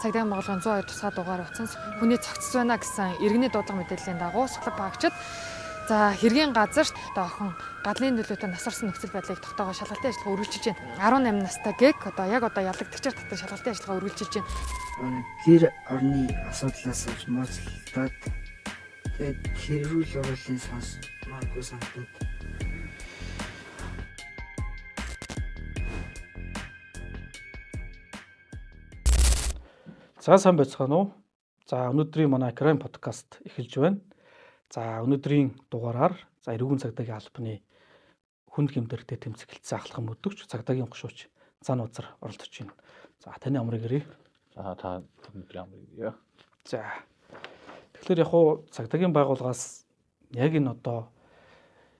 Цагдаагийн байгууллагын 102 тусгай дугаар утсан хүний цогцос байна гэсэн иргэний дуудлага мэдээллийн дагуу суглах багчид за хэргийн газарт одоо охин гадлын нөлөөтэй насарсан нөхцөл байдлыг тогтоогоо шалгалтын ажиллагаа үргэлжилж байна. 18 настай гэг одоо ялагдагчаар татсан шалгалтын ажиллагаа үргэлжилж байна. Гэр орны асуудлаас олж моцлолтоод тэгээд хэрүүл оруулалтын магадгүй санагдав. За сайн байцгаана уу? За өнөөдрийн манай Crime podcast эхэлж байна. За өнөөдрийн дугаараар эрүүгийн цагдаагийн албаны хүнд гэмтэртэй тэмцэх хэлтсийн ахлахын мөдөгч цагдаагийн гушууч Зан Узар оролцож байна. За таны амрыг ирье. За та өнөөдрийн амрыг ирье. За тэгэхээр яг хуу цагдаагийн байгууллагаас яг энэ одоо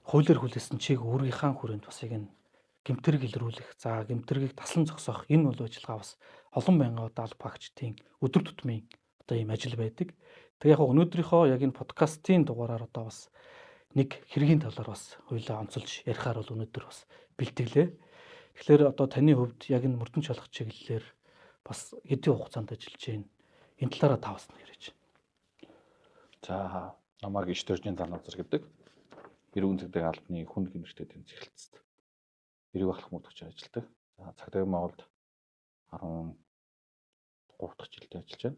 хуулиар хүлээсэн чиг өөрийнхөө хүрээнд бас яг энэ гэмтэрэг илрүүлэх, за гэмтэргийг таслан зогсоох энэ бол ажиллагаа бас олон мянган удаа алба багчдын өдөр тутмын одоо ийм ажил байдаг. Тэгээ яг өнөөдрийнхөө яг энэ подкастын дугаараар одоо бас нэг хэргийн талаар бас хоёулаа онцолж ярихаар бол өнөөдөр бас бэлтгэлээ. Тэгэхээр одоо таны хувьд яг энэ мөрдөн шалгах чиглэлээр бас хэдийн хугацаанд ажиллаж байна. Энэ талаараа та бас яриач. За намайг Ишдөржийн Зан Узар гэдэг эрүүгийн цагдаагийн албаны хүнд гэмтэртэй тэмцэх хэлтсэд эрүүг ахлах мөдөгч ажилладаг. За цагдаагийн байгууллагад 13 дахь жилдээ ажиллаж байна.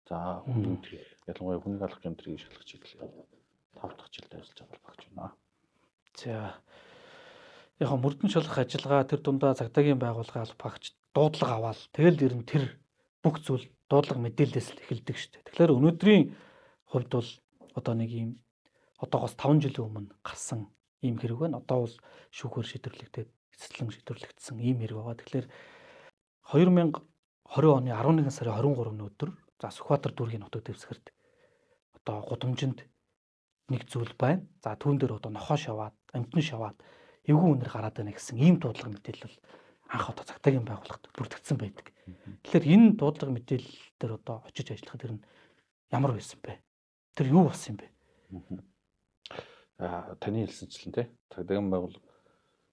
За хүнд гэмтрийг ялангуяа хүнийг алах гэмтрийг шалгах чиглэлээр 5 дахь жилдээ ажиллаж байгаа багч байна. За яг мөрдөн шалгах ажиллагаа тэр дундаа цагдаагийн байгууллагын алба багч дуудлага аваад тэгэл ер нь тэр бүх зүйл дуудлага мэдээлэлээс л эхэлдэг шүү дээ. Тэгэхээр өнөөдрийн хувьд бол одоо нэг ийм одоогоос 5 жилийн өмнө гарсан ийм хэрэг байна. Одоо бол шүүхээр шийдвэрлэгдээд эцэслэн шийдвэрлэгдсэн ийм хэрэг байгаа. Тэгэхээр 2020 оны 11 сарын 23-ны өдөр за Сүхбаатар дүүргийн нутаг дэвсгэрт одоо гудамжинд нэг зүйл байна. За түүн дээр одоо нохоо шаваад, амтны шаваад эвгүй үнээр гараад байна гэсэн ийм дуудлага мэдээлэл бол анх одоо цагдаагийн байгууллагад бүрдэгдсэн байдаг. Тэгэхээр энэ дуудлага мэдээлэл дээр одоо очиж ажиллах тэр нь ямар байсан бэ? Тэр юу болсон юм бэ? Таны хэлсэнчлэн тий цагдаагийн байгууллага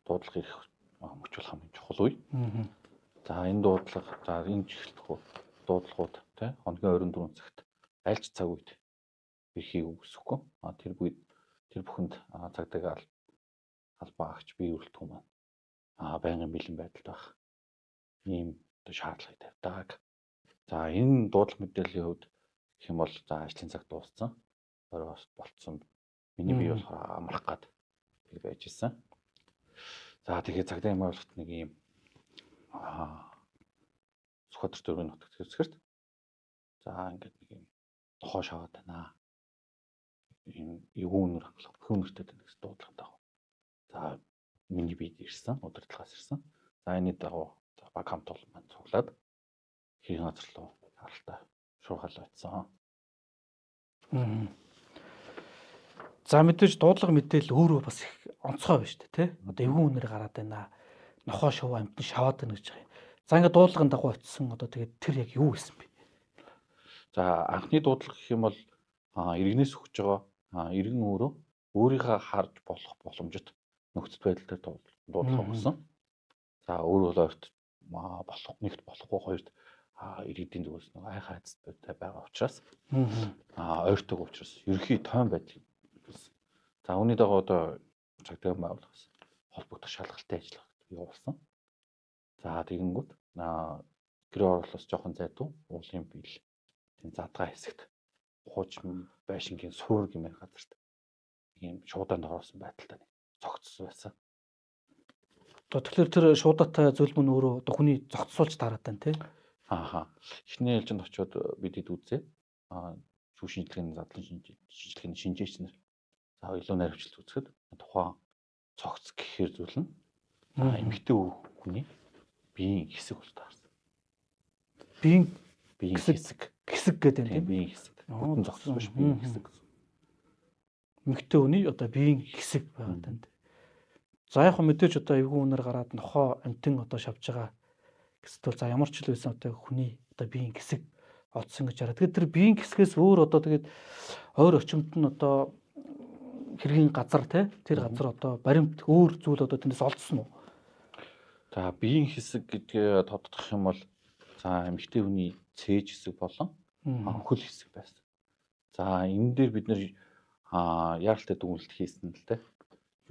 дуудлага их мөчүүл хамгийн чухал үе. За энэ дуудлага за энэ чиглэлтгүй дуудлагууд тий хоногийн 24 цагт альч цаг үед эрхийг үгүйсэхгүй. Тэр бүхэнд цагдаагийн албаа агч бие бүрэлдэхүүн маань байнгын бэлэн байдалд байх ийм одоо шаардлагыг тавьдаг. За энэ дуудлага мэдээллийн хувьд гэх юм бол за ажлын цаг дууссан. Оройос болцсон. Миний бие болохоор амрах гад тэг байж исэн. За тэгээд цагдаагийн байгууллагт нэг ийм Сүхбаатар дүүргийн нутаг дэвсгэрт за ингээд нэг ийм нохоо шаваад байна. Ийм эвгүй үнэр хангалах бүхнэртэй гэсэн дуудлага даа. За миний биед ирсэн, удирдлагаас ирсэн. За энэ дагуу баг хамт олон маань цуглаад хэргийн газар руу харалтаа шуурхал байцсан. За мэдээж дуудлага мэдээлэл өөрөө бас их онцгой байна шүү дээ, тий? Одоо эвгүй үнээр гараад байна. Нохоо шувуу амтны шаваад байна гэж байгаа юм. За ингээд дуудлагын дагуу очисон одоо тэгээд тэр яг юу гэсэн бэ? За анхны дуудлага гэх юм бол иргэнээс өгч байгаа иргэн өөрийнхөө харж болох боломжит нөхцөл байдал дээр дуудлага өгсөн. За өөр бол ойрт болох нэгт болохгүй хоёрт иргэдийн зүгээс нэг айхаа хайцтай байгаа учраас ойртог учраас ерөнхий тойм байдлыг за үүний дагуу одоо цагдаагийн байгууллагаас холбогдох шалгалтын ажиллагаа явуулсан. За тэгэнгүүт гэр орлоос жоохон зайдуу уулын бил тийм задгаа хэсэгт хууч байшингийн суур гэмээр газарт ийм шуудаанд ороосон байдалтай цогцсон байсан. Тэгэхээр тэр шуудатай зүйл мөн өөрөө одоо хүний зогцсуулж тараад байна тий. Эхний ээлжинд очиод бидэд үзээ. Шүүх шинжилгээний задлан шинжилгээний шинжээч нар за илүү наривчлалт үзэхэд тухайн цогц гэхээр зүйл нь эмэгтэй хүний биеийн хэсэг бол таарсан. Биеийн хэсэг гэдэг юм. Биеийн хэсэг. Бүтэн зогцсон биш биеийн хэсэг. Эмэгтэй хүний одоо биеийн хэсэг байгаа танд. За яг мэдээж одоо эвгүй үнээр гараад нохоо амтэн одоо шавж байгаа гэстэл за ямар ч л байсан одоо хүний одоо биеийн хэсэг одсон гэж хараа. Тэгэхээр тэр биеийн хэсгээс өөр одоо тэгээд ойр очимд нь одоо хэргийн газар тий тэр газар одоо баримт өөр зүйл одоо тэндээс олдсон уу? За биеийн хэсэг гэдгээ тодтогдох юм бол За эмэгтэй хүний цээж хэсэг болон хөл хэсэг байсан. За энэ дээр бид нэр яаралтай дүгнэлт хийсэн л дээ.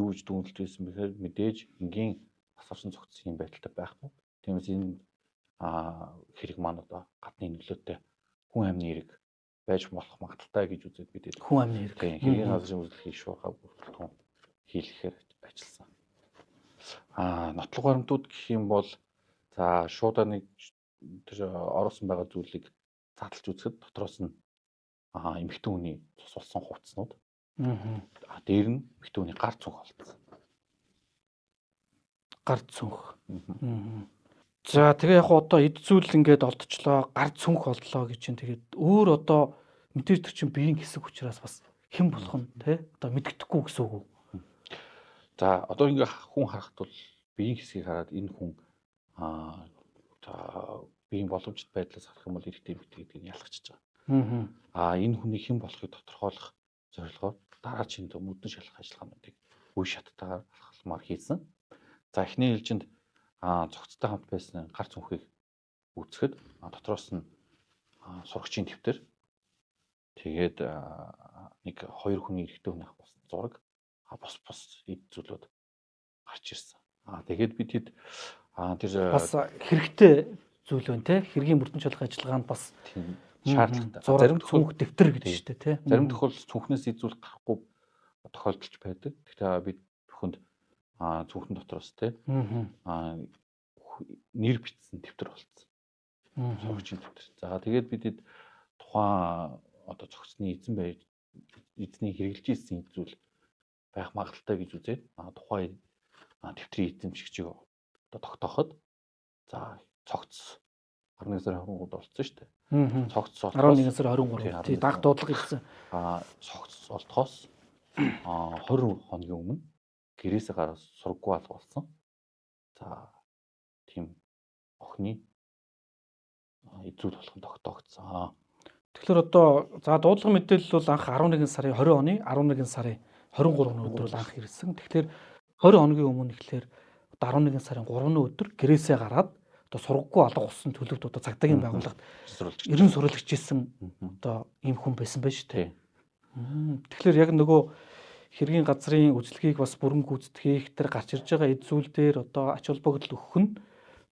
Юу гэж дүгнэлт хийсэн бэхээр мэдээж энгийн асарсан цогцсон юм байдалтай байхгүй. Тиймээс энэ хэрэг маань одоо гадны нөлөөтэй хүн амны хэрэг байж болох магадaltaй гэж үзээд бид хүн амны хэрэг. хэргийн газрын үйлчлэгийг шуурхаа бүрэлдэхүүн хийлгэхээр ажилласан. Нотлох баримтууд гэх юм бол за шуудаа нэг тэр ороосон байгаа зүйлийг задлж үзэхэд дотроос нь эмэгтэй хүний цус болсон хувцснууд. Дээр нь эмэгтэй хүний гар цүнх олдсон. Гар цүнх. За тэгээ яг одоо эд зүйл ингээд олдчлоо, гар цүнх олдлоо гэж чинь тэгээд өөр одоо мэдээж тэр чинь биеийн хэсэг учраас бас хэн болох нь те одоо мэддэхгүй гэсэн үг үү? За одоо ингээ хүн харахад бол биеийн хэсгийг хараад энэ хүн биеийн боломжит байдлаас харах юм бол эрэгтэй эмэгтэй гэдгийг ялгчихж байгаа. Энэ хүний хэн болохыг тодорхойлох зорилгоор дараагийн мөдөн шалгах ажиллагаануудыг үе шаттайгаар алхамаар хийсэн. За эхний ээлжинд цогцтой хамт байсан гар цүнхийг үүсгэхэд дотроос нь сурагчийн дэвтэр тэгээд нэг хоёр хүний эрэгтэй хүний авах зураг бос эд зүйлүүд гарч ирсэн. Тэгээд бид хэд тэр бас хэрэгтэй зүйл байна те хэргийн мөрдөн шалгах ажиллагаанд бас шаардлагатай. Зарим цүнх дэвтэр гэдэг шүү дээ те. Зарим тохиолдолд цүнхнээс эзүүл гарахгүй тохиолдолж байдаг. Тэгэхээр бид бүхэнд цүнхэн дотроос те нэр бичсэн дэвтэр болцсон. Сурагчийн дэвтэр. За тэгээд бидэд тухайн одоо цогцны эзний хэрэгжилж ийсэн зүйл байх магадaltaй гэж үзээд тухайн дэвтрийн эзэмшигчийг одоо тогтооход за цогц 11 сарын 23-нд болсон шүү дээ. Цогц 11 сарын 23. Тий даг дуудлага хэлсэн. Цогц олдохоос 20 хоногийн өмнө гэрээсээ гараад сургаггүй алга болсон. За тийм охины эзүүл болох нь тогтоогдсон. Тэгэхээр одоо за дуудлага мэдээлэл бол анх 11 сарын 20 оны 11 сарын 23-ны өдөр бол анх ирсэн. Тэгэхээр 20 хоногийн өмнө ихлээр 11 сарын 3-ны өдөр гэрээсээ гараад одоо сургаггүй алга болсон төлөвт одоо цагдаагийн байгууллагад ерөн сурвалжж ирсэн одоо ийм хүн байсан байж тээ. Тэгэхээр яг нөгөө хэргийн газрын үзлэгийг бас бүрэн гүйцэтгэх тэр гарч ирж байгаа эд зүйл дээр одоо ач холбогдол өгөх нь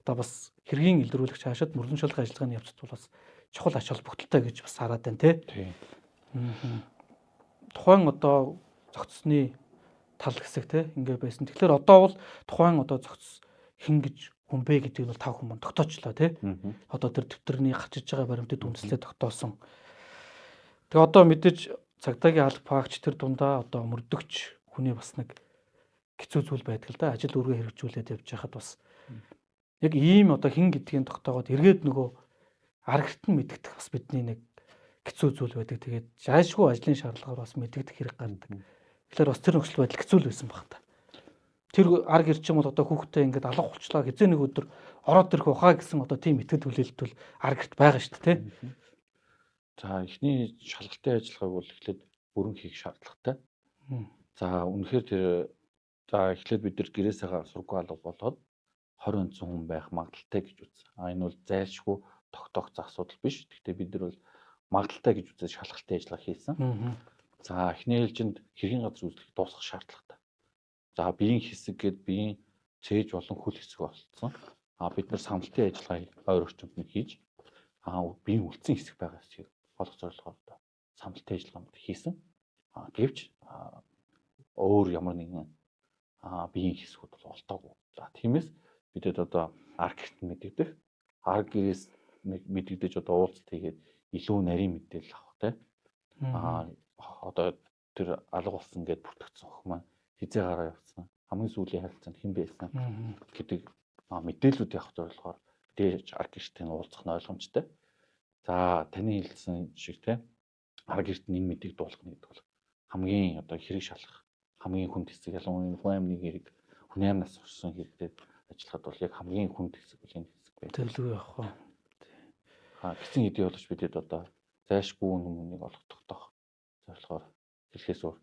одоо бас хэргийн илрүүлэгч хаашаад мөрдөн шалгах ажиллагааны явцад бол бас чухал ач холбогдолтой гэж бас хараад байна тий. Тухайн одоо зохицсны тал хэсэг тий ингээ байсан. Тэгэхээр одоо бол тухайн одоо зохицс хэн гэж хүн бэ гэдгийг бол тав хүмүүс тогтоочлоо тий. Одоо тэр дэвтэрний гарч иж байгаа баримтад үндэслээ тогтоосон. Тэгээ одоо мэдээж цагдаагийн алба паагч тэр дундаа одоо мөрдөгч хүний бас нэг хэцүү зүйл байдаг л да. Ажил үргээ хэрэгжүүлээд явж байхад бас яг ийм одоо хэн гэдгийг тогтоогоод эргээд нөгөө аргат нь мэддэх бас бидний нэг хэцүү зүйл байдаг. Тэгээд жаашгүй ажлын шаардлагаар бас мэддэх хэрэг гардаг. Тэгэхээр бас тэр нөхцөл байдал хэцүү л байсан баг та. Тэр арг ирч юм бол одоо хүүхдээ ингээд алга болчлаа хизээ нэг өдөр ороод ирэх ухаа гэсэн одоо тийм итгэл хүлээлт бол аргт байгаа шүү дээ тий. За эхний шалгалтын ажиллагааг бол эхлээд бүрэн хийх шаардлагатай. За үнэхээр тэр эхлээд бид нар гэрээсээ сургуу алга болоод 20 хүн байх магадaltaй гэж үзсэн. Энэ бол зайлшгүй тогтоогдсон асуудал биш. Гэхдээ бид нар бол магадaltaй гэж үзээд шалгалтын ажиллагаа хийсэн. За эхний ээлжинд хэргийн газар үзлэхийг дуусгах шаардлагатай. За биеийн хэсэг гээд биеийн цээж болон хөл хэсэг болцсон. Бид нар самлалтын ажиллагааг ойр орчимд нь хийж биеийн үлдсэн хэсэг байгаа хэсгийг олох зорилгоор самлалтын ажиллагаанууд хийсэн. Гэвч өөр ямар нэгэн биеийн хэсгүүд бол олдоогүй. За тиймээс бидэд одоо аргт мэдэгдэх, арг гэрээс мэдэгдэж одоо уулзалт хийгээд илүү нарийн мэдээлэл авах те. Одоо тэр алга болсон гэдээ бүртгэгдсэн өх маань хизээ гараа явсан. Хамгийн сүүлийн харилцаанд хэн байсан гэдэг мэдээллүүд явах зорилгоор дээж арг гэртээ уулзах нь ойлгомжтой. За таны хэлсэн шиг те арг гэрт энэ мэдээг дуулгах гэдэг бол хамгийн одоо хэрэг шалгах хамгийн хүнд хэсэг ялангуяа хүн амны хэрэг хүн амнаас орсон хэрэгтэй ажиллахад бол яг хамгийн хүнд хэсэг бол энэ хэсэг байна. Тэрлгүй явах уу. Гисэн хэдий боловч бидэд одоо зайлшгүй хүмүүнийг олох тогтоох зорилгоор хэлхээс өөр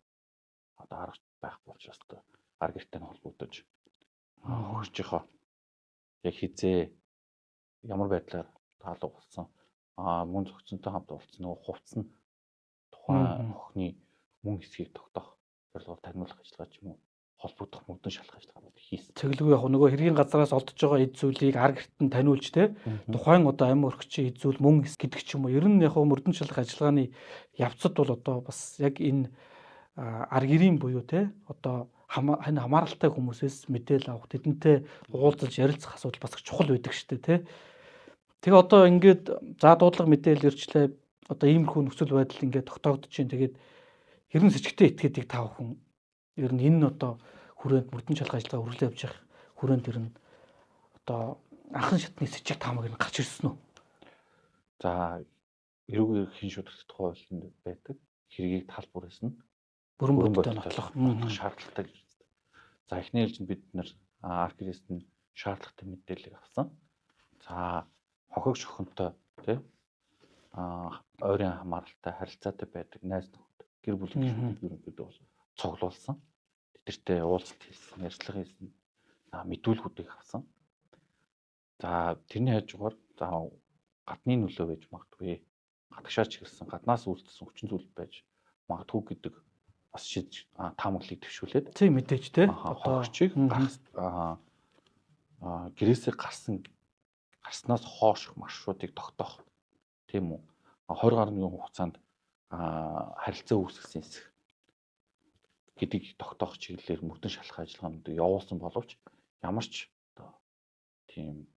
одоо арга байхгүй учраас одоо арг гэртээ холбогдож хөржихөө яг хизээ ямар байдлаар таалга болсон. Мөн зохицонтой хамт уулзсан нөгөө хувцс нь тухайн охины мөн хэсгийг тогтоох зорилгоор таниулах ажиллагаа ч юм уу холбогдох мөнгөн шалгах ажиллагаанууд хийсэн. Цэглгүй яг нөгөө хэргийн газраас олдож байгаа эд зүйлийг ар гертэн таниулж те тухайн одоо амь өргөчийн эд зүйл мөн гэдэг ч юм уу. Ер нь яг мөрдөн шалгах ажиллагааны явцад бол одоо бас яг энэ ар гэрийн буюу те одоо энэ хамааралтай хүмүүсээс мэдээлэл авах, тэдэнтэй уулзаж ярилцах асуудал бас чухал байдаг шүү дээ те. Тэгээ одоо ингээд за дуудлага мэдээлэл ирчлээ. Одоо иймэрхүү нөхцөл байдал ингээд тогтоогдож чинь тэгээд ер нь сэжигтэй этгээдийг тав хүн ер нь энэ одоо хүрээнд мөрдөн шалгах ажиллагаа үргэлжлүүлж явж байгаа хүрээнд ер нь одоо анхан шатны сэжиг таамаг нь гарч ирсэн үү? За эрүүг эрхийн шударгах тухай хуулинд байдаг хэргийг талбараас нь Бүрэн бодтой нотлох шаардлагатай. За эхний ээлжинд бид нэр аркерист нь шаардлагатай мэдээлэл авсан. За хохигч охинтой тий ойрын хамааралтай харилцаатай байдаг найз нөхөд гэр бүлийн гишүүдийг ерөнхийдөө бол цуглуулсан. Тэдэртэй уулзалт хийсэн, ярилцлага хийсэн. Мэдүүлгүүдийг авсан. За тэрний хажуугаар за гадны нөлөө байж магадгүй. Гадагшаа чиглэсэн, гаднаас үйлдэлсэн хүчин зүйл байж магадгүй гэдэг бас шийдэж таамаглалыг төвшүүлээд тийм мэдээж те одоо хогчийг гэрээсээ гарснаас хойших маршрутыг тогтоох тийм үү 20 гаруй хугацаанд харилцаа үүсгэсэн эсэх гэдгийг тогтоох чиглэлээр мөрдөн шалгах ажиллагаанд явуулсан боловч ямар ч тийм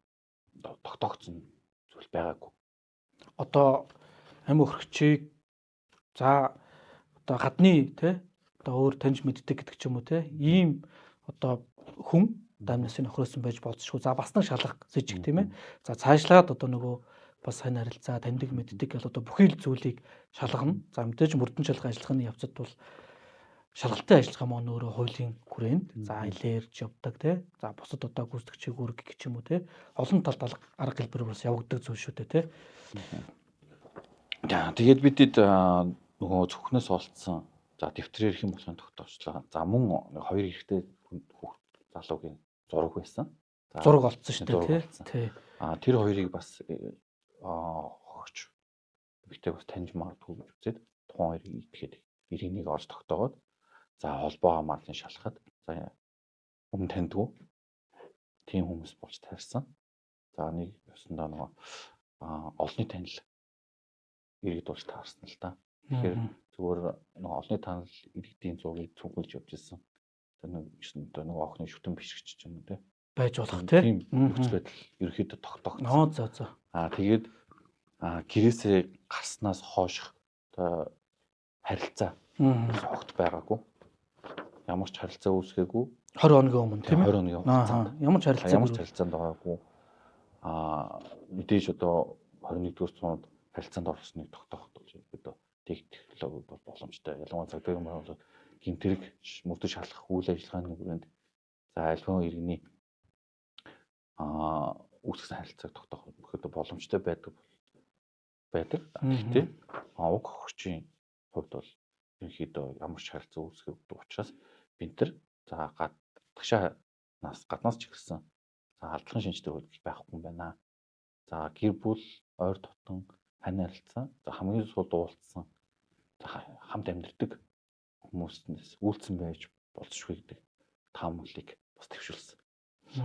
тогтоогдсон зүйл байгаагүй. Одоо амь өргөчийг за одоо гадны те одоо өөр таньж мэддэг гэдэг ч юм уу те ийм одоо хүн дамнаас нөхрөөсөн байж болцшгүй. За бас нэг шалгах сэжиг тийм ээ. За цаашлаад одоо нөгөө бас сайн харилцаа таньдаг мэддэг гэл одоо бүхий л зүйлийг шалгана. За мэдээж мөрдөн шалгах ажиллагааны явцад бол шалгалтай ажиллагаа маань өөрөө хуулийн хүрээнд за илэрж явдаг те. За бусад одоо гүйцэтгэгчийн үүрэг гэх юм уу те. Олон талд арга хэлбэр бас явагддаг зүйл шүү дээ те. Тэгээд бидэд нөгөө зөвхнөөс олцсон за дэвтрээр их юм болсон тогтоочлоо. За мөн хоёр эрэгтэй залуугийн зураг байсан. Зураг олцсон шүү дээ тий. Тэр хоёрыг бас хогч битээ бас таньж магадгүй гэж үзээд тухайн хоёрыг итгэхэд иргэнийг орж тогтоогоод за холбоо хамаарлын шалахад за өмнө таньдгүй тийм хүмүүс болж таарсан. За нэг ёсондоо нөгөө олонний танил иргэд болж таарсан л да. Тэгэхээр зүгээр нөгөө олонний танил иргэдийн зургийг цуглуулж явж ирсэн. Тэр нөгөө охины шүтэн бишгч ч юм уу те байж болох тийм нөхцөл байдал ерөөхдөө тогтоогдсон. За. Тэгээд гэрээсээ гарснаас хойших одоо харилцаа огт байгаагүй. Ямар ч харилцаа үүсгээгүй. 20 хоногийн өмнө тийм ээ. 20 хоногийн хугацаанд. Ямар ч харилцаанд байгаагүй. Мэдээж одоо 21-р зуунд харилцаанд орсныг тогтооход бол ерөөдөө технологи бол боломжтой. Ялангуяа цагдаагийн байгууллагууд гэмтэрэг мөрдөж шалгах үйл ажиллагааны хүрээнд за альбом иргэний үүсгэсэн харилцааг тогтоох ерөөдөө боломжтой байдаг. Гэхдээ уг хогчийн хувьд бол ерөнхийдөө ямар ч харилцаа үүсгэхгүй учраас бинтэр за гаднаас ч ихсэн за алдлахын шинжтэй хөлбөл байхгүй юм байна. За гэр бүл ойр дотн хань харилцаа за хамгийн сул уулзсан хамт амьдардаг хүмүүстнээс үйлцэн байж болзошгүй гэдэг таамаглалыг бас төвшүүлсэн.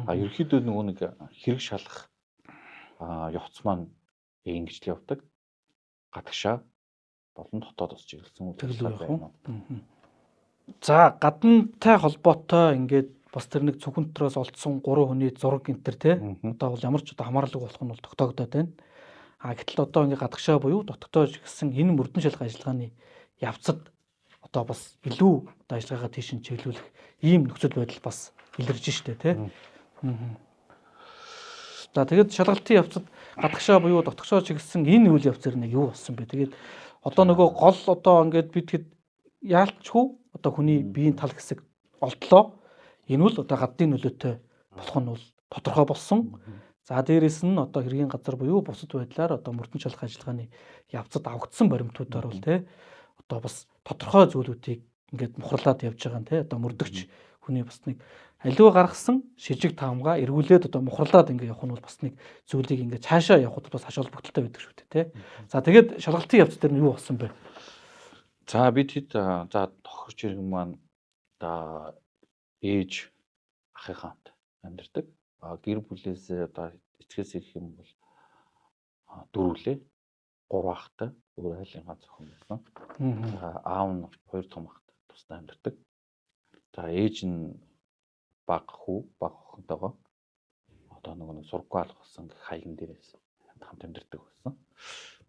Ерөнхийдөө нөгөө нэг хэрэг шалгах явц маань ингэж явдаг. Гадагшаа болон дотоодос чиглэсэн үйлчлэл байна. За гадантай холбоотой ингээд бас тэр нэг цүнхэн дотроос олдсон 3 хүний зураг энтер те одоо бол ямар ч одоо хамаарлаг болох нь бол тогтоогдоод байна. Гэтэл одоо ингээд гадагшаа буюу дотоодоо гэсэн энэ мөрдөн шалгах ажиллагааны явцад одоо бас илүү одоо ажиллагаагаа тийш нь чиглүүлэх ийм нөхцөл байдал бас илэрж штэ те. За тэгээд шалгалтын явцад гадагшаа буюу дотгошоо чиглэсэн энэ үйл явцэр нэг юу болсон бэ? Тэгээд одоо нөгөө гол одоо ингээд бидгэд яалтчгүй одоо хүний биеийн тал хэсэг олдлоо. Энэ бол одоо гадны нөлөөтэй болох нь бол тодорхой болсон. За дээрэс нь одоо хэргийн газар буюу бусад байдлаар одоо мөрдөн шалгах ажиллагааны явцад авагдсан баримтуудаар бол одоо бас тодорхой зүйлүүдийг ингээд мухарлаад явж байгаа нь одоо мөрдөгч хүний бас нэг аливаа гаргасан шижиг таамгаа эргүүлээд одоо мухралдаад ингээ явах нь бол бас нэг зүйлийг ингээ цаашаа явахд бас ач холбогдолтой байдаг шүү дээ тий. За тэгээд шалгалтын явц дээр нь юу болсон бэ? За бид хэд за тохирч иргэн маань одоо ээж ахыхаанд амьдардаг. Гэр бүлээс одоо эцгээс ирэх юм бол дөрвөлээ 3 ахтай өөр айлын ганц охин байсан. Аав нь 2 том ахтай тусдаа амьдардаг. За ээж нь баг охинтойгоо одоо нэг сургууль алга болсон хаян дээрээс хамт амьдардаг байсан.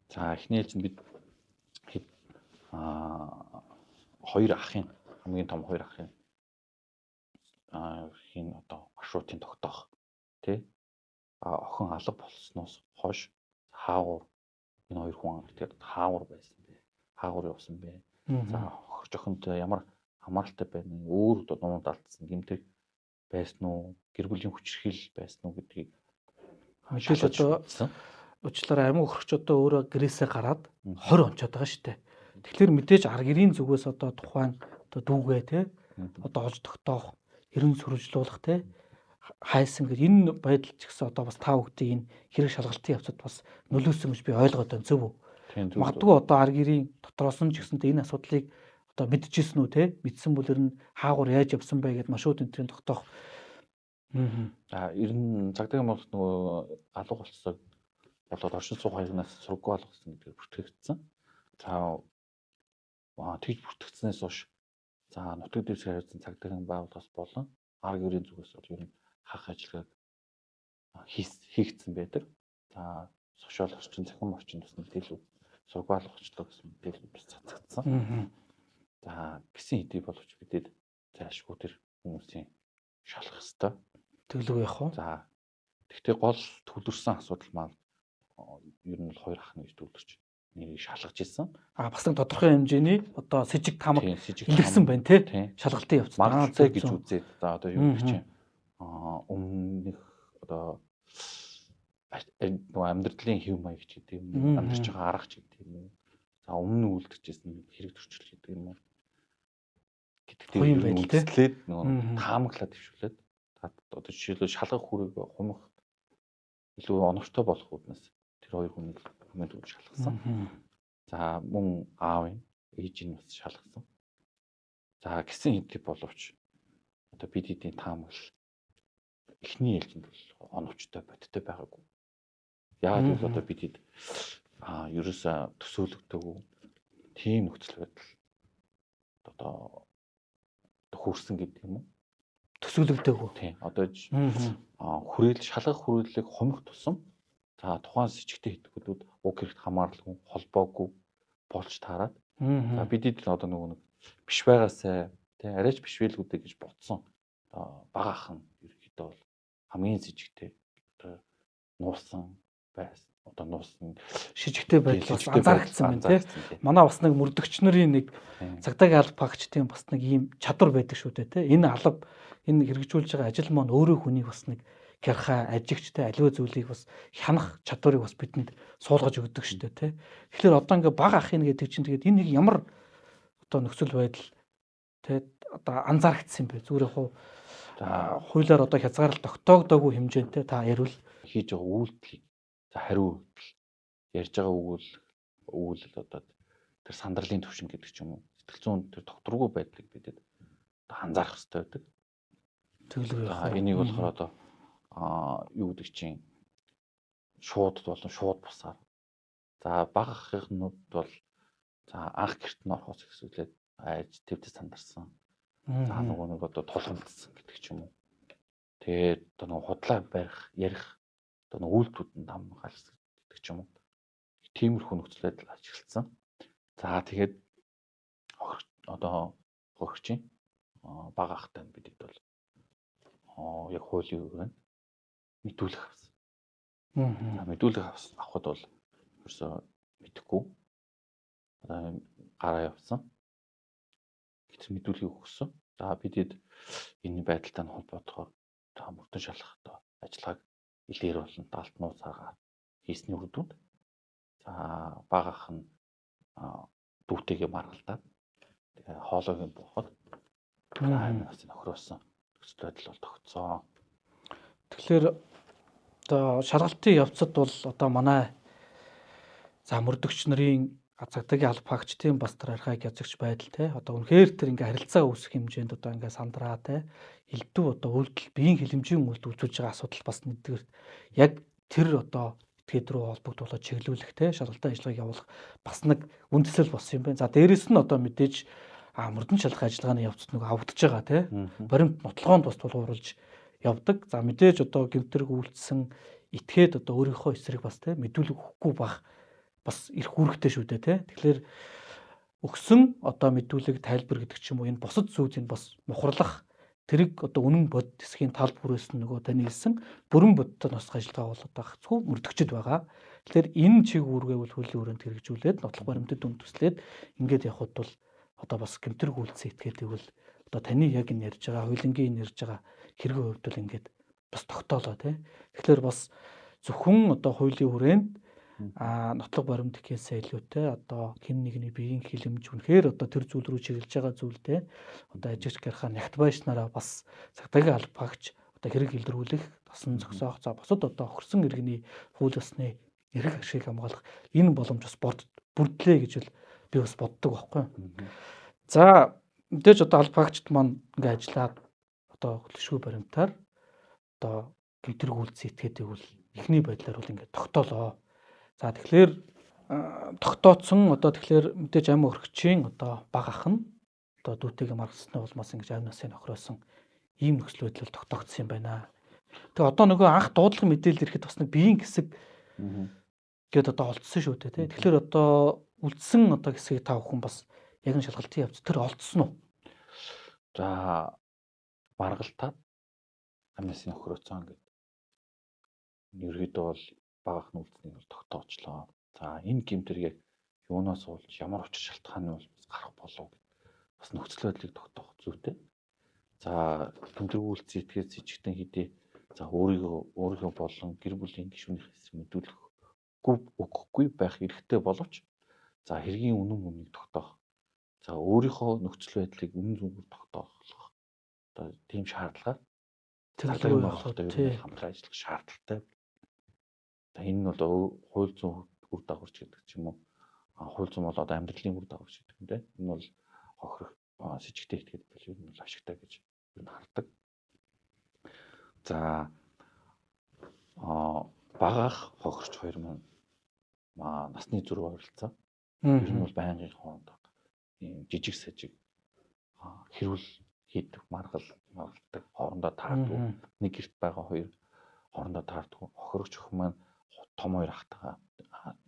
За эхний ээлжинд бид хоёр ахын хамгийн том хоёр ахын хин одоо маршрутын тогтоох тий охин алга болсноос хойш хаагур энэ хоёр хүн тэгээд хаагур байсан бэ. Хаагур явсан бэ. За охирч охинтой ямар хамааралтай байна. Өөр одоо нуунд алдсан гэмтэг байсан уу? Гэр бүлийн хүчирхийлэл байсан уу гэдгийг Жишээ одоо уучлаарай амин охирч одоо өөрөө гэрээсээ гараад 20 онцоод байгаа шүү дээ. Тэгэхээр мэдээж арга гэрийн зүгээс одоо тухайн одоо дүүгээ те одоо олж тогтоох, ерөн сүржлүүлэх те хайсан гэж энэ байдал ч гэсэн одоо бас тав хүүхдийн энэ хэрэг шалгалтын явцад бас нөлөөсөн гэж би ойлгоод байна зөв үү? Магадгүй одоо арга гэрийн дотроос нь ч гэсэнтэй энэ асуудлыг одоо мэдчихсэн үү те мэдсэн бүлэр нь хаагур яаж явсан бэ гэдээ машууд энтрийн тогтоох. Ер нь цагдаагийн бол нөгөө алга болцсог болоод оршин суух хаягнаас сургууль алгасан гэдгээр бүртгэгдсэн. За тэгж бүртгэгдснээс хойш за нутаг дэвсгэр хариуцсан цагдаагийн байгууллагаас болон арга гэрийн зүгээс бол ер нь хах ажиллагааг хийгдсэн байдаг. За сошиал орчин, цахим орчин бас мэдээлэл сургууль алгачлаа гэсэн мэдээлэл бас цацагдсан. За гисэн хэдий боловч бидэд заашгүй тэр хүмүүсийн шалах хэвээр төглөг явах уу? За тэгтээ гол төвлөрсөн асуудал маань ер нь бол хоёр ах нэгж төвлөрч нэрийг шалгаж ирсэн. Бас нэг тодорхой хэмжээний одоо сэжиг таамаг илэрсэн байна тий. Шалгалтын явц. Магадaltaй гэж үзээд одоо юу гэх чинь өмнөх одоо амьдралын хэв маяг ч гэдэг юм уу, амьдарч байгаа арга ч гэдэг юм уу. За өмнө нь үлдчихсэн хэрэг төрчл гэдэг юм уу. Хоёрын байдал тий. Үзлээд нөгөө таамаглаад дэвшүүлээд одоо жишээлбэл шалгах хүрийг хумх илүү оновчтой болох үүднээс тэр хоёр хүнийг хүмүүд өгч шалгасан. За мөн аавын ээжийн бас шалгасан. За гисэн хэдий боловч одоо бид хэдийн таамаглал эхний ээлжинд бол оновчтой бодиттой байгаагүй. Яагаад гэвэл одоо бид хэд ерөөсөө төсөөлөгдөөгүй тийм нөхцөл байдал одоо хөрсөн гэдэг юм уу? Төсөөлөгдөөгүй. Тийм. Одоо шалгах хүрээллийг хумих тусам за тухайн сэжигтэй хэдгүүлүүд уг хэрэгт хамааралгүй холбоогүй болж таарад. За бидэд одоо нөгөө нэг биш байгаасай тий арайч бишвэлгүүдэй гэж бодсон. Одоо бага ахын ерөнхийдөө бол хамгийн сэжигтэй одоо нуусан байсан. Одоо нуусан шижигтэй байдал бас анзаарэгдсэн байна тий. Манай бас нэг мөрдөгч нарын нэг цагдаагийн алба багчдын бас нэг ийм чадвар байдаг шүү дээ тий. Энэ алба энэ хэрэгжүүлж байгаа ажил маань өөрөө хүнийг бас нэг гярхаа ажигчтай аливаа зүйлийг бас хянах чадварыг бас бидэнд суулгаж өгдөг шүү дээ тий. Тэгэхээр одоо ингээ бага ахын гэдэг чинь тэгээд энэ нэг ямар одоо нөхцөл байдал тий одоо анзаарэгдсэн бэ? Зүгээр яг хуулиар одоо хязгаарлалт тогтоогдоогүй хэмжээтэй та ярил хийж байгаа үйлдэлийг за хариу үйлдэл ярьж байгаа өгүүлэл одоо тэр сандралын төвшин гэдэг ч юм уу сэтгэл зүйн тэр докторгүй байдлыг бидэд анзаарах хэрэгтэй байдаг. Тэглээ. Энийг болохоор одоо юу гэдэг чинь шууд болон шууд бусаар. За бага ахыхнууд бол за анх гэрт нь орохоос ихсүүлээд айж твдэд сандарсан. За нөгөө нэг одоо тулгамдсан гэдэг ч юм уу. Тэгээд одоо нөгөө худлаа барих, ярих одоо нөгөө үйлдэлүүд дам галс гэдэг ч юм уу. Тиймэрхүү нөхцөл байдал ажигласан. За тэгээд одоо хөрөгчийн бага ахтай бидэд бол яг хуулийн үгээр мэдүүлэх авсан. Мэдүүлэх авахд бол ерөөсөө мэдэхгүй гараа явсан. Гэтэл мэдүүлгийг өгсөн. За бидэд энэ байдалтай холбоотойгоор мөрдөн шалгах ажиллагааг илэр болон даалтнуу цагаар хийсний үр дүнд за бага ах нь дүүтэйгээ маргалдаад тэгээ хоолойг нь буухад амин насны нөхрөөсөн нөхцөл байдал бол тогтсон. Тэгэхээр одоо шалгалтын явцад бол одоо манай за мөрдөгч нарын цагтаагийн албаагчдын бас тэр архаиг язгч байдал те одоо үнэхээр тэр ингээ харилцаа үүсэх хэмжээнд одоо ингээ сандраа те элдв одоо үйлдэл биеийн хилэмжийн үйлдэл үзүүлж байгаа асуудал бас нэгдүгээр яг тэр одоо этгээд рүү холбогдуулаад чиглүүлэх те шалгалтын ажиллагааг явуулах бас нэг үндэслэл болсон юм байна. За дээрэс нь одоо мэдээж мөрдөн шалгах ажиллагааны явцад нөгөө авагдаж байгаа те баримт нотлогоонд бас тулгуурлаж явдаг. За мэдээж одоо гэмтэрэг үйлдэлсэн этгээд одоо өөрийнхөө эсрэг бас те мэдүүлэг өгөхгүй байх бас их үүрэгтэй шүү дээ тий. Тэгэхээр өгсөн одоо мэдүүлэг тайлбар гэдэг ч юм уу энэ бусад зүйлийг бас мухарлах тэрэг одоо үнэн бод хэсгийн тал бүрээс нь нөгөө таны хэлсэн бүрэн бодтой носох ажиллагаа болоод байгаа зөв мөрдөгчд байгаа. Тэгэхээр энэ чиг үүргээ бол хуулийн хүрээнд хэрэгжүүлээд нотлох баримтад дүн төслээд ингээд явхад бол одоо бас гэмтэрэг үйлдэл этгээдэг бол одоо таны яг энэ ярьж байгаа хуулингийн ярьж байгаа хэрэгэн хувьд бол ингээд бас тогтоолоо тий. Тэгэхээр бас зөвхөн одоо хуулийн хүрээнд нотлох баримт гэхээсээ илүүтэй одоо хэн нэгний биеийн хилэмж үнэхээр одоо тэр зүйл рүү чиглэж байгаа зүйлтэй одоо ажигч гарахаа нягт байшнараа бас цагтаагийн албаагч одоо хэрэг илрүүлэх тасан зогсоох за бусад одоо хөрсөн иргэний хууль ёсны эрх ашиг хамгаалах энэ боломж бас бүрдлээ гэж би бас боддог байхгүй. За мэдээж одоо албаагчд маань ингээ ажиллаад одоо хөтөлшгүй баримтаар одоо гэмтэрэг үйлдэл этгээдэг бол эхний байдлаар бол ингээ тогтоолоо. За тэгэхээр тогтооцсон одоо тэгэхээр мэдээж амь өргөчийн одоо баг ах нь одоо дүүтэйгээ маргасны улмаас ингэж амь насын нөхрөөсөн ийм нөхцөл байдал тогтоогдсон юм байна. Тэгээ одоо нөгөө анх дуудлага мэдээлэл ирэхэд бас нэг биеийн хэсэг гээд одоо олдсон шүү дээ тий. Тэгэхээр одоо үлдсэн одоо хэсгийг та бүхэн бас яг нь шалгалтын явц тэр олдсон уу? За маргалтаад амь насын нөхрөөсөн гэдэг. Ерөөдөө бол багах нүүлцнийг бол тогтоочлоо. За энэ гэмтэргийг юунаас болж ямар учир шалтгааны бол гарах болов бас нөхцөл байдлыг тогтоох зүйтэй. За гэмтэрэг үйлдэл этгээд сэжигтэн хэдий за өөрийнхөө болон гэр бүлийн гишүүнийхээс мэдүүлэхгүй байх эрхтэй боловч за хэргийн үнэн мөнийг тогтоох. За өөрийнхөө нөхцөл байдлыг үнэн зөвөөр тогтоох одоо тийм шаардлага тэр хамтран ажиллах шаардлагатай. Энэ нь бол хууль зүйн үр дагаварч гэдэг ч юм уу. Хууль зүйн бол одоо амьдралын үр дагаварч гэдэг юм дээ. Энэ бол хохирох сэжигтэй этгээд бол ер нь бол ашигтай гэж ер нь хардаг. За багах хохирч хоёр маань насны зүрх ойролцоо. Ер нь бол байнгын хооронд ийм жижиг сажиг хэрүүл хийдэг маргалдаг хоорондоо таардаг. Нэг гэрт байгаа хоёр хоорондоо таардаг. Хохирогч охин маань том хоёр ахтайгаа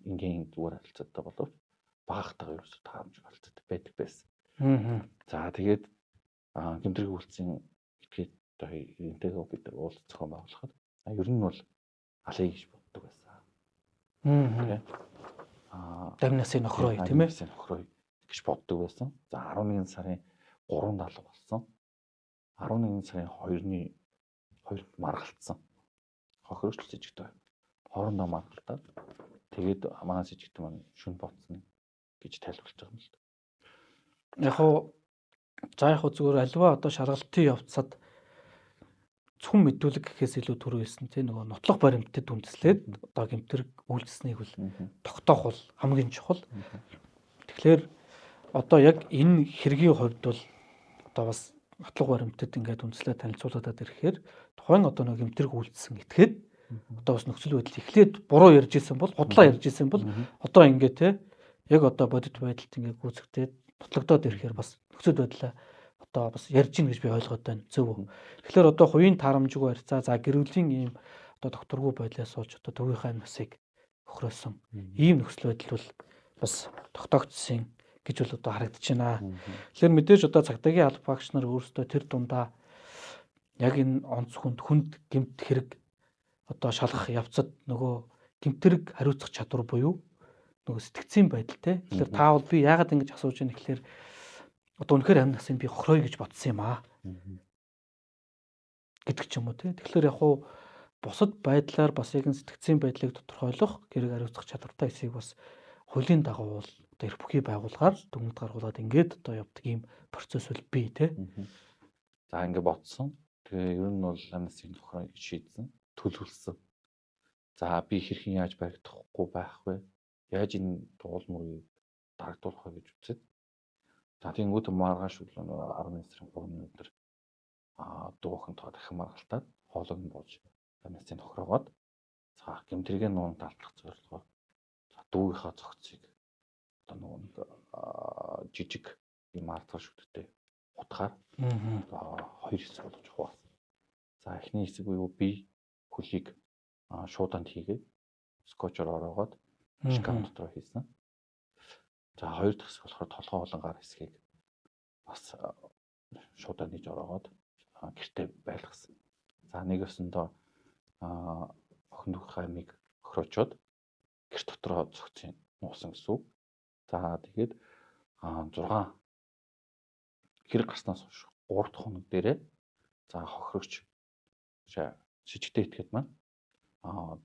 ингийн зүгээр харилцаатай боловч багахтайгаа ерөөсөө таарамж харилцаатай байдаг байсан. За тэгээд гэмтэрэг үйлцэн этгээд одоо энтэйгээ бид уулз зохион байгуулахад ер нь бол алей гэж боддог байсан. амь насын нөхрөө тийм ээ. Нөхрөө гэж боддог байсан. За 11 сарын 3-70 болсон. 11 сарын 2-нд маргалтсан. Хохирогч сэжигтэй хоорондоо маргалтаад тэгээд манай сэжигтэй маань шүн боцсон гэж тайлбарлаж байгаа юм л да. Яг зүгээр альва одоо шалгалтын явцад зөвхөн мэдүүлэг гэхээс илүү түрүү хэлсэн тийм нөгөө нотлох баримтад үндэслээд одоо гэмтэрэг үйлдэлснийг бол тогтоох бол хамгийн чухал. Тэгэхээр одоо яг энэ хэргийн хувьд бол одоо бас нотлох баримтад ингээд үндэслээд танилцуулаад ирэхээр тухайн одоо нөгөө гэмтэрэг үйлдэлсэн этгээд одоо бас нөхцөл байдал эхлээд буруу ярьж исэн бол худлаа ярьж исэн бол одоо ингээд те яг одоо бодит байдалд ингээд гүйцэгдээд нотлогдоод ирэхээр бас нөхцөл байдлаа одоо бас ярьж ийн гэж би ойлгоод байна. Зөв үү? Тэгэхээр одоо хувийн таарамжгүй харьцаа за гэрүүлийн ийм одоо докторгүй байдлаас болж одоо төвийнхээ насыг өхрөөсөн ийм нөхцөл байдал бол бас тогтоогдсон гэж бол одоо харагдаж байна. Тэгэхээр мэдээж одоо цагдаагийн алба багш нар өөрсдөө тэр дундаа яг энэ онц хүнд гэмт хэрэг одоо шалгах явцад нөгөө гэмтэрэг хариуцах чадвар буюу нөгөө сэтгцийн байдал те. Тэгэхээр таавал би яагаад ингэж асууж байна гэхээр одоо үнэхээр амь насыг би хохироо гэж бодсон юм аа. Гэдэг ч юм уу те. Тэгэхээр яг хуу бусад байдлаар бас яг сэтгцийн байдлыг тодорхойлох гэрэг хариуцах чадвартай эсийг бас хуулийн дагуу бол одоо эрх бүхий байгуулгаар дүгнэлт гаргуулад ингээд одоо явдаг ийм процесс бол бий те. За ингээ бодсон. Тэгээ ер нь бол амнистийн тохироо гэж шийдсэн. Төлөвлөсөн. За би хэрхэн яаж баригдахгүй байх вэ? Яаж энэ дуулмыг дарагдуулах вэ гэж үзээд. За тэнгуүт маргааш өглөө 11 сарын 3-ны өдөр дуухан тоо дахин маргалтаад хоолойг нь бууж амнистийн тохироогоод за гэмтрийн нуун талдлах зорилгоор за дүүгийнхаа цогцыг одоо нэг жижиг юм артгал шүттэй утгаар хоёр хэсэг болгож хуваасан. За эхний хэсэг буюу би хөлийг шууданд хийгээд скотчоор ороогоод шкаф дотор хийсэн. За хоёр дахь хэсэг болохоор толгой болон гар хэсгийг бас шууданд хийж ороогоод гэртээ байлгасан. За нэг өсөндөө охин дүүхээ амийг охироочоод гэр дотроо цогцын нуусан гэсэн үг. За тэгээд 6 хэрэг гарснаас хойш 3 дахь хоног дээрээ за хохирогч шижигтэй этгээд маань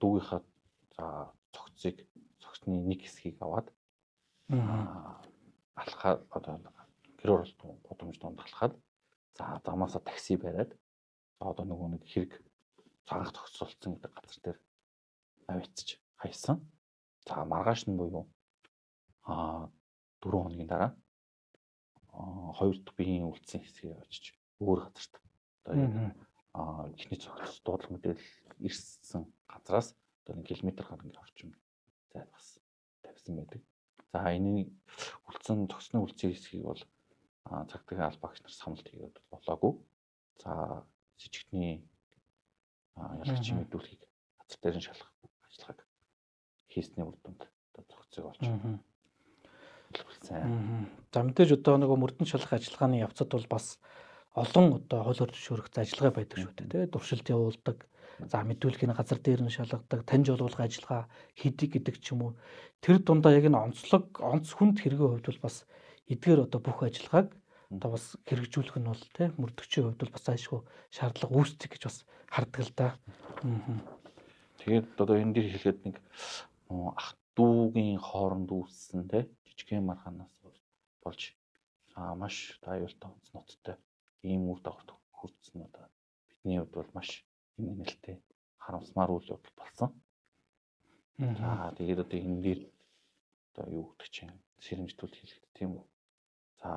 дүүгийнхаа за цогцны нэг хэсгийг аваад алхаад одоо гэр оролт гудамж донд алхаад за замаасаа такси бариад одоо нөгөө нэг хэрэг цагаах зогсолцсон гэдэг газар дээр авчиж хайсан. За маргааш нь буюу 4 хоногийн дараа хоёр дахь биеийн үлдсэн хэсгийг очиж өөр газарт одоо эхний цогц дуудлага мэдээлэл ирсэн газраас одоо 1 км гаруй орчим зайд бас тавьсан байдаг. За энэ үлдсэн цогцны үлдсэн хэсгийг бол цагдаагийн аль багш нар самлт хийгээд болоогүй. За жижигтний ялагчийн мэдүүлгийг газар дээр нь шалгах ажиллагааг хийсний үр дүнд одоо цогцыг олж төлөвлөсөн. За мэдээж одоо нөгөө мөрдөн шалгах ажиллагааны явцад бол бас олон одоо хууль өртөмжшөөрөх ажиллагаа байдаг шүү дээ. Туршилт явуулдаг. За мэдүүлгийг газар дээр нь шалгадаг, таньж олуулах ажиллагаа хийдэг гэдэг ч юм уу. Тэр дундаа яг энэ онц хүнд хэрэгээ хувьд бол бас эдгээр одоо бүх ажиллагааг одоо бас хэрэгжүүлэх нь бол тий мөрдөгчийн хувьд бол бас аашгүй шаардлага үүсдэг гэж бас хардаг л да. Тэгээд одоо энэ дээр хэлэхэд нэг ах дүүгийн хооронд үүссэн тий жижигхэн марханаас болж маш аюултай онц ноцтой ийм үр дагавар хүрсэн одоо бидний хувьд бол маш юм нэлтэй харамсмаар үйл явдал болсон. За тэгээд одоо энэ дээр одоо юу гэдэг чинь сэрэмжлүүлэлт хийлгэж тийм үү. За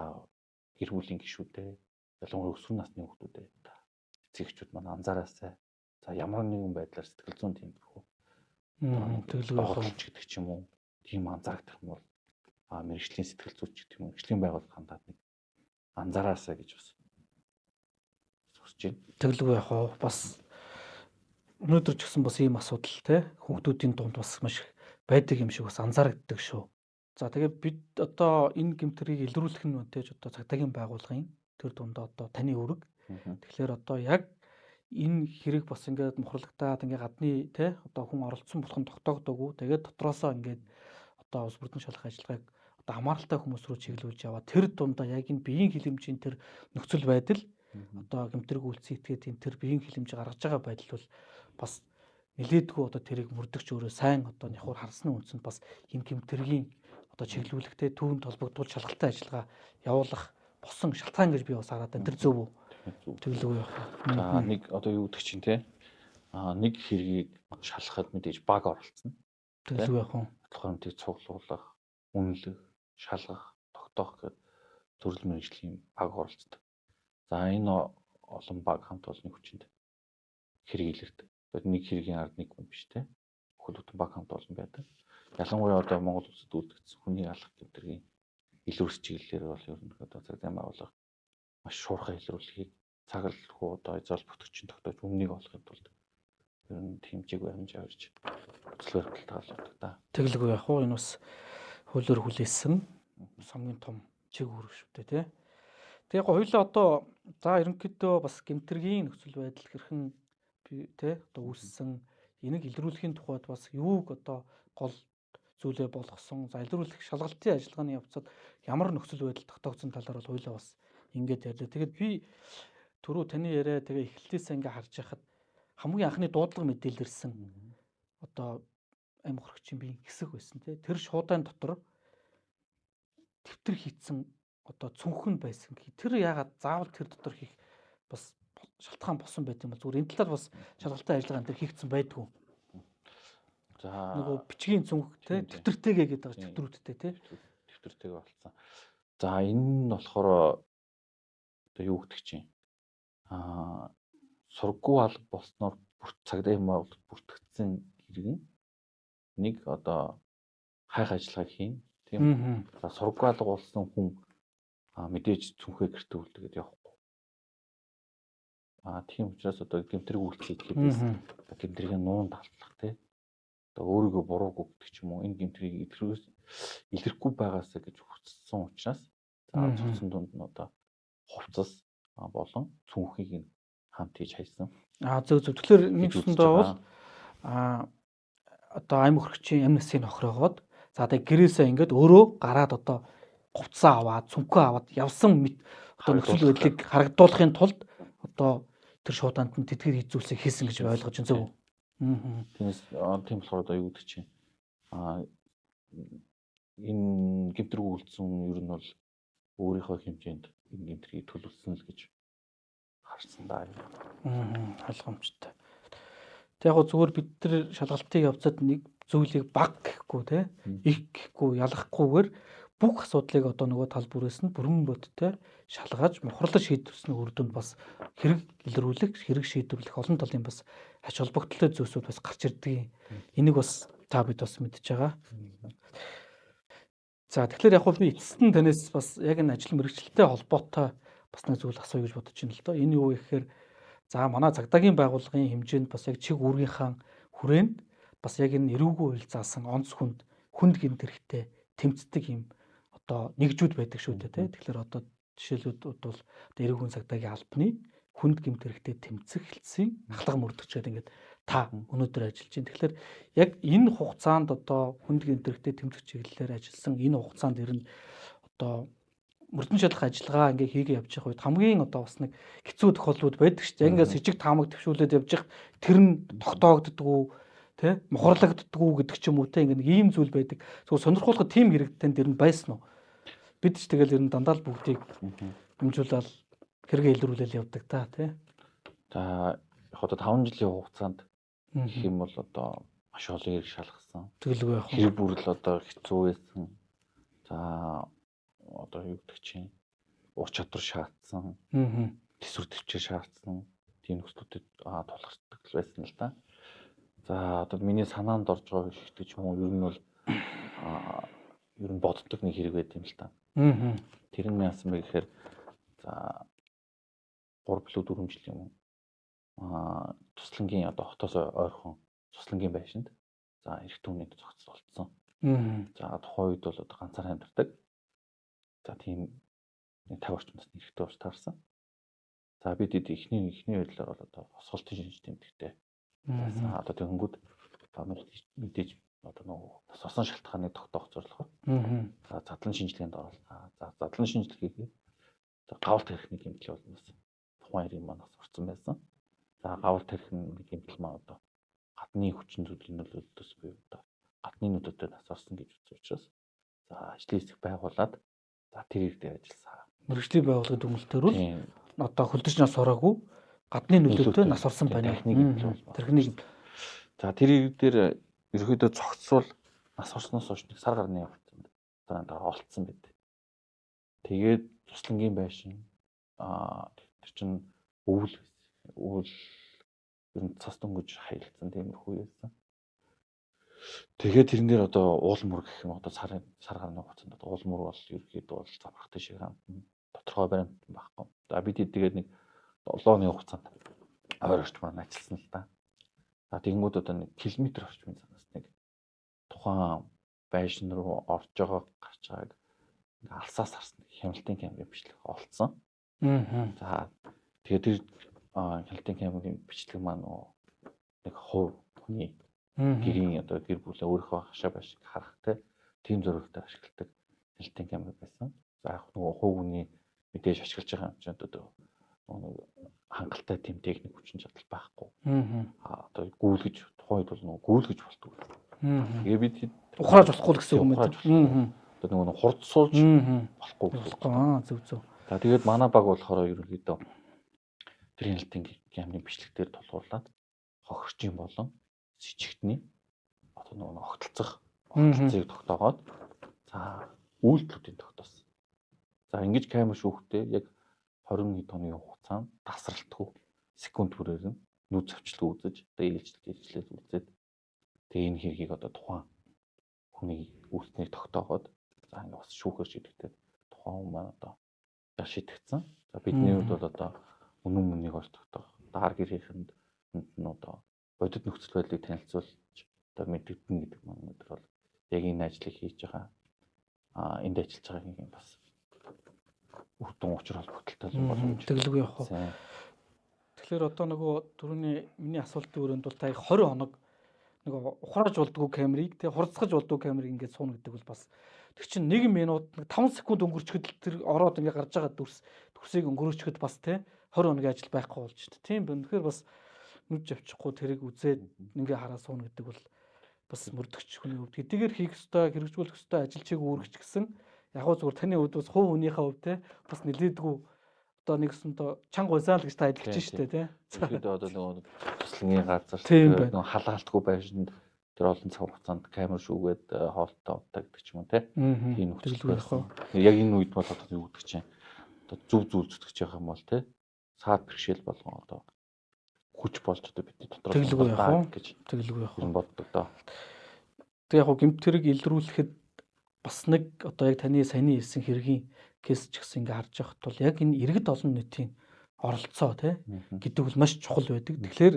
гэр бүлийн гишүүдээ ялангуяа өсвөр насны хүүхдүүдээ эцэгчүүд маань анзаараасай. За ямар нэгэн байдлаар сэтгэл зүйн тэмдэггүй төлөвлөгөө гэдэг ч юм уу тийм анзаардаг юм бол мэрэгжлийн сэтгэл зүйч гэдэг юм мэрэгжлийн байгууллага хандаад нэг анзаараасай гэж бас хүсэж байна. Төлөвлөгөө яг бас өнөөдөр ч гэсэн бас ийм асуудал те хүүхдүүдийн дунд бас маш байдаг юм шиг бас анзаарэгддэг шүү. За тэгээд бид одоо энэ гэмтрийг илрүүлэх нь мэдээж одоо цагдаагийн байгууллагын тэр дундаа одоо таны үүрэг. Тэгэхээр одоо яг энэ хэрэг бас ингээд мухралгадаад ингээд гадны те одоо хүн оролцсон болох нь тогтоогдоогүй. Тэгээд дотроосоо ингээд одоо ус бүрдэн шалгах ажиллагааг одоо хамааралтай хүмүүс рүү чиглүүлж яваа. Тэр дундаа яг энэ биеийн хилэмжийн тэр нөхцөл байдал одоо гэмтрэг үйлцээ итгээд тэр биеийн хилэмж гаргаж байгаа байдал бол бас нилээдгүй одоо тэрийг мөрдөгч өөрөө сайн одоо нихур харсны үндсэнд бас энэ гэмтргийн одоо чиглүүлэхтэй түүнд холбогдуулж шалгалтын ажиллагаа явуулах босон шалтгаан гэж би бас хараад байна. Тэр зөв үү? Төлөвлөгөө явах. За нэг одоо юу гэдэг чинь те нэг хэргийг шалгахад мэдээж баг оролцсон. Төлөвлөгөө явах уу? Тодорхой цуглуулах, үнэлэх, шалгах, тогтоох гэдэг төрөл мэргэжлийн баг оролцдог. За энэ олон баг хамт олонны хүчинд хэрэг илэрдэг. Тэгэхээр нэг хэргийн ард нэг хүн биш те. Бүхэл баг хамт олон байдаг. Ялангуяа одоо Монгол улсад үлдгэсэн хүний алах гэмтрийн илүүрс чиглэлээр бол ерөнхийдөө одоо цагдаагийн байгууллага маш шуурхай илрүүлэхийг цаглахгүй одоо эзол бүтгэгчийн тогтоож өмнөнийг олохын тулд ер нь тэмцээг баримж авирч хөтлөөр таалагддаг да. Тэглэгүй яг уу энэ бас хуулиар хүлээсэн хамгийн том чиг үүрэг шүү дээ тий. Тэгээ яг хоёлаа одоо за ерөнхийдөө бас гэмтрийн нөхцөл байдал хэрхэн тий одоо үүссэн энийг илрүүлэхийн тухайд бас юуг одоо гол зүйлээ болгосон. За илрүүлэх шалгалтын ажиллагааны явцад ямар нөхцөл байдал тогтоогдсон талаар бол хоёлаа бас ингээд ярьлаа. Тэгээд би түрүү таны яриа тэгээ эхлэлээс ингээ харж байхад хамгийн анхны дуудлага мэдээлэл ирсэн. Одоо амь хөрөгчийн биеийн хэсэг байсан тий. Тэр шуудаан дотор дэвтэр хийцэн одоо цүнхэн байсан. Тэр яагаад заавал тэр дотор хийх бас шалтгаан болсон байт юм бол зүгээр энэ талаар бас шалгалтын ажиллагаа энэ төр хийгдсэн байдгүй. За Нөгөө бичгийн цүнх те төвтөртэйгээ гэдэг байгаа төвтрүүдтэй те. төвтөртэйгээ болсон. За энэ нь болохоор одоо юу гэдэг чинь сургуу алба болсноор цагдаа юм бол бүртгэгдсэн хэрэг нэг одоо хайх ажиллагаа хийн тийм. За сургуу алга болсон хүн мэдээж цүнхээ гэртээ үлдгээд явахгүй. Тийм учраас одоо гэмтрэг үйлчлэх гэхээс гэмтрийн нуун талтлах тийм. Одоо өөрийгөө буруугүй гэдэг ч юм уу энэ гэмтрийг илэрхгүй байгаасаа гэж хүссэн учраас цуцсан дунд нь одоо хувцас болон цүнхийг хамт хийж хайсан. Зөв. Тэгэхээр нэг өсөндөө бол одоо аймаг хөргчийн амнистийн нохрогоод за тэгээ гэрээсээ ингээд өөрөө гараад одоо хувцас аваад цүнхээ аваад явсан одоо нөхцөл байдлыг харагдуулахын тулд одоо тэр шуудаанд нь тэтгэр хийцүүлсийг хийсэн гэж ойлгож байна зөв. Тийм болохоор одоо юу гэдэг чинь энэ гэмтрэг үйлдсэн ер нь бол өөрийнхөө хэмжээнд энэ гэмтрийг төлөвлөсөн л гэж харсан даа. Ойлгомжтой. Тэг яг зүгээр бид нар шалгалтыг явцад нэг зүйлийг баг гэхгүй те их гэхгүй ялахгүйгээр бүх асуудлыг одоо нөгөө тал бүрээс нь бүрэн бодтой шалгаж мухарлаж шийдвэрсний үр дүнд бас хэрэг илрүүлэх, хэрэг шийдвэрлэх олон талын бас ач холбогдолтой зүйлсүүд бас гарч ирдэг. Энийг бас та бид бас мэдж байгаа. За тэгэхээр яг би эцэст нь танаас бас яг энэ ажил мэргэжилттэй холбоотой бас нэг зүйл асууя гэж бодож байна л доо. Энэ юу вэ гэхээр за манай цагдаагийн байгууллагын хэмжээнд бас яг чиг үүргийнхаа хүрээнд бас яг энэ эрүүгүй үйл заасан онц хүнд гэмт хэрэгтэй тэмцдэг юм одоо нэгжүүд байдаг шүү дээ тий. Тэгэхээр одоо жишээлүүд бол одоо эрүүгийн цагдаагийн албаны хүнд гэмт хэрэгтэй тэмцэх хэлтсийн ахлах мөрдөгч гэдэг ингээд та өнөөдөр ажиллаж байна. Тэгэхээр яг энэ хугацаанд одоо хүнд гэмт хэрэгтэй тэмцэх чиглэлээр ажилласан энэ хугацаанд ер нь одоо мөрдөн шалгах ажиллагаа ингээ хийгээ явж байгаа үед хамгийн одоо бас нэг хэцүү тохиолдлууд байдаг шүү дээ. Ингээс жижиг таамаг төвшүүлээд явж их тэр нь тогтоогддгүү тий мухарлагддгүү гэдэг ч юм уу те ингээ нэг ийм зүйл байдаг. Зөв сонирхуулахад тийм хэрэгтэй дэр нь байсан уу? Бид ч тэгэл ер нь дандаа л бүгдийг хэмжүүлэл хэрэгээ илрүүлэл явдаг та тий. За яг одоо 5 жилийн хугацаанд гэх юм бол одоо маш олон хэрэг шалгасан. Тэгэлгүй яг хэрэг бүрэл одоо хэцүү байсан. За одоо юу гэдэг чинь ур чадвар шаардсан. Тэсвэр төвчээр шаардсан. Тийм нөхцлүүдэд тулгардаг байсан л да. За одоо миний санаанд орж байгаа хэрэгтэй ч юм уу ер нь бол ер нь боддог нэг хэрэг байт юм л та. Тэр нь яасан бэ гэхээр за 3-4 жил юм. Туслангийн одоо хотоос ойрхон туслангийн байшинд за эрх түүнийг зохицуулсан. За тухайн үед бол одоо ганцаар амьдардаг. За тийм 50 орчим насны эрэгтэй ууш таарсан. За бид эхний байдлаар бол одоо босголтын шинж тэмдэгтэй. За одоо тэгэнгүүт мэдээж одоо нөгөө нас осон шалтгааныг тогтоох зорилгоор за задлан шинжилгээнд оруулаа. За задлан шинжилгээгээ гавар тархины гэмтэл болноос тухайн хэрэг маань бас орсон байсан. За гавар тархины гэмтэл маань одоо гадны хүчин зүйлийн нөлөөлөлтөөс буюу одоо гадны нүдэд нас орсон гэж үзэж учраас за ажлын хэсэг байгуулад за тэр хэрэг дээр ажилласан. Мэргэжлийн байгууллагын дүгнэлтээр бол одоо хөлдөж нас ороогүй гадны нөлөөтэй нас орсон байна. Тархины за тэр хэрэг дээр ерөөдөө цогцвол нас орсноос хойш нэг сар гарны явцсан. Одоо олцсон байд. Тэгээд туслангийн байшин тэр чинь өвөл ер нь цас дөнгөж хаялцсан тиймэрхүү байсан. Тэгээд тэрэн дээр одоо уулмөр гэх юм одоо сар гарны хугацаанд уулмөр бол ерөөдөө бол замхтай шиг тодорхой баримт байхгүй. За бид тэгээд нэг 7 оны хугацаанд ойр орчмоор ажилласан л да. За тэгэнгүүт одоо нэг километр орчмын занаас нэг тухайн байшин руу орж байгаа гарч байгааг алсаас харсан хяналтын камерын бичлэг олцсон. За тэгээд тэр хяналтын камерын бичлэг маань нэг хувийн гэрийн одоо гэр бүлээ өөрийнхөө хашаа байшиг харах тийм зорилготой ашигладаг хяналтын камер байсан. За яг нөгөө хувийн мэдээж ашиглаж байгаа юм чинь одоо хангалттай тийм техник хүчин чадал байхгүй. Одоо гүйлгэж тухайн үед бол нөгөө гүйлгэж болтгоо. Тэгээ бид ухрааж болохгүй гэсэн үг юм байна. Одоо нөгөө хурд суулж болохгүй гэсэн үг. Зөв. За тэгээд манай баг болохоор ерөнхийдөө адреналин гямны бичлэгтэр тулгуурлаад хохирчийн болон с ิจ гтний одоо нөгөө огтлцох огтлцыг тогтоогоод за үйлдэлүүдийн тогтоосон. За ингэж камер шүүхтэй яг 20 хоногийн хугацаанд тасралтгүй секунд бүрээр нь нүд зовчлон үзэж одоо ээлжлээд үзээд тэгээ энэ хэргийг одоо тухайн хүний үйлснийг тогтоогоод за ингэ бас шүүхээр шийдэгдээд тухайн хүн маань одоо шийдэгдсэн. За бидний хувьд бол одоо үнэн мөнийг олж тогтоох дар гэрийнхэнд нь одоо бодит нөхцөл байдлыг танилцуулж одоо мэдэгдэн гэдэг маань өнөөдөр бол яг энэ ажлыг хийж байгаа энд ажиллаж байгаа юм бас үрдэн учир холбогдолтой боломж тэглгүй явах уу. Тэгэхээр одоо нөгөө түрүүний миний асуултын өрөөнд бол та 20 хоног нөгөө ухрааж болдгоо камерыг тэ хурцгаж болдгоо камерыг ингээд суuna гэдэг бол бас тэр чинь 1 минут 5 секунд өнгөрчөхөд тэр ороод ингээд гарч байгаа дүрсийг өнгөрөөчөхөд бас тэ 20 хоногийн ажил байхгүй болж шүү дээ. Тийм байна. Тэгэхээр бас нүд авчихгүй тэрийг үзээд ингээ хараа суuna гэдэг бол бас мөрдөгч хүний хувьд хэдийгээр хийх ёстой хэрэгжүүлэх ёстой ажилчийг үүрэгч гэсэн яг гоо зүгээр таны хувьд бас хувь хүнийхээ хувьд те бас нэлээдгүй одоо нэгсэндээ чанга уйсаал гэж та ажиллаж штэ те. Тэгэхээр одоо нөгөө туслангийн газар нөгөө халаалтгүй байшинд тэр олон цаг хугацаанд камер шүүгээд хоолтой удаа гэдэг ч юм уу те. Тийм нөхцөл байсан. Яг энэ үед бол одоо юу гэдэг чинь одоо зүв зүтгэж байгаа юм бол те саад бэрхшээл болгон одоо хүч болж одоо бидний дотор тэглгүй явах гэж тэглгүй явах боддог доо. Тэг яг гэмтэрэг илрүүлэхэд бас нэг одоо яг таны саяны хэлсэн хэргийн кейс ч гэсэн ингээ харж байхад бол яг энэ иргэд олон нийтийн оролцоо тий гэдэг бол маш чухал байдаг. Тэгэхээр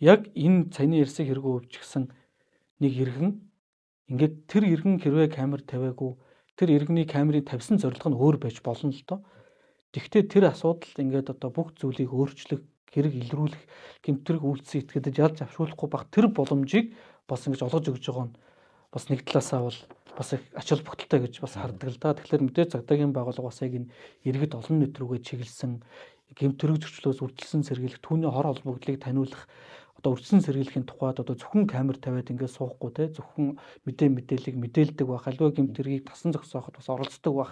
яг энэ саяны ярьсан хэрэгөө өвч гэсэн нэг иргэн ингээд тэр иргэн хэрвээ камер тавиагүй тэр иргэний камерыг тавьсан зорилго нь өөр байж болно л доо. Тэгвэл тэр асуудал ингээд одоо бүх зүйлийг өөрчлөх хэрэг илрүүлэх гэмтрэг үйлцэн итгэдэж ялж авшруулахгүй баг тэр боломжийг бас ингэж олгож өгж байгаа нь бас нэг талаасаа бол бас их ач холбогдолтой гэж бас хардаг л да. Тэгэхээр мэдээ цагдаагийн байгууллага бас яг энэ иргэд олон нийт рүүгээ чиглэсэн гэмтрэг зөрчлөөс үрдэлсэн сэргийлэх түүний хор холбогдлыг таниулах одоо үрдэлсэн сэргийлэхийн тухайд одоо зөвхөн камер тавиад ингээд суухгүй те зөвхөн мэдээллийг мэдээлдэг байх аливаа гэмтрийг тасан зогсооход бас оролцдог байх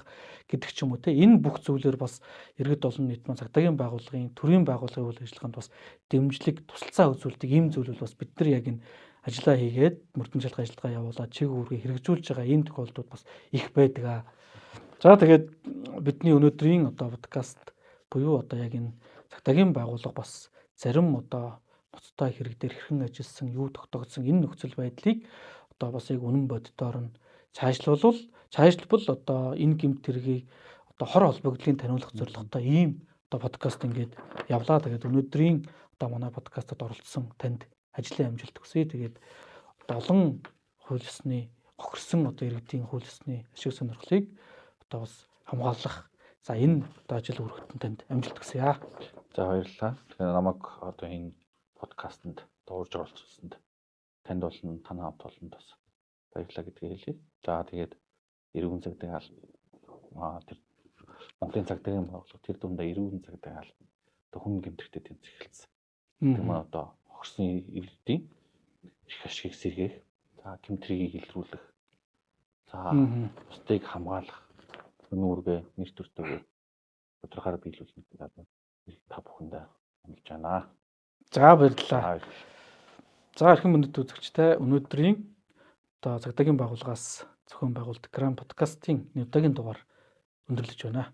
гэдэг ч юм уу те энэ бүх зүйлээр бас иргэд олон нийт маань цагдаагийн байгууллагын төрийн байгууллагын үйл ажиллагаанд бас дэмжлэг тусалцаа үзүүлдэг ийм зүйл бол бас бид нар яг энэ ажиллаа хийгээд мөрдөн шалгах ажиллагаа явуулаад чиг үүргээ хэрэгжүүлж байгаа ийм тохиолдлууд бас их байдаг. За тэгээд бидний өнөөдрийн одоо подкаст буюу одоо яг энэ цагдаагийн байгууллага бас зарим одоо ноцтой хэрэг дээр хэрхэн ажилласан, юу тогтоогдсон энэ нөхцөл байдлыг одоо бас яг үнэн боддоор нь цаашлбал одоо энэ гэмт хэргийг одоо хор холбогдлын таниулах зорилготой ийм одоо подкаст ингээд явлаа. Тэгээд өнөөдрийн одоо манай подкастад оролцсон танд ажлын амжилт хүсье. Тэгээд олон хууль ёсны хохирсон одоо иргэдийн хууль ёсны ашиг сонирхлыг одоо бас хамгаалах. За энэ одоо ажил өргөтөн танд амжилт хүсье. За баярлалаа. Тэгэхээр намайг одоо энэ подкастэнд дуурж оролцуулсанд танд болон танай хамт олонд бас баярлалаа гэдгийг хэлье. За тэгээд эрүүн цагдаагийн албан тэр Монголын цагдаагийн байгууллага тэр дундаа эрүүн цагдаагийн албан одоо хүн гэмтэртэй тэнцэх эхэлсэн. Тэр маань одоо хогсон иргэдийн их ашигыг сэргээх, за гэмтрийг илрүүлэх, за бусдыг хамгаалах, үүргээ нэр төртөөгөө тодорхойр биелүүлнэ гэдэг та бүхэндээ амлаж байна. За баярлалаа. За эрхэм мөндөд үзэгчтэй өнөөдрийн одоо цагдаагийн байгууллагаас зохион байгуулдаг Крам подкастын 1 удаагийн дугаар өндөрлөж байна.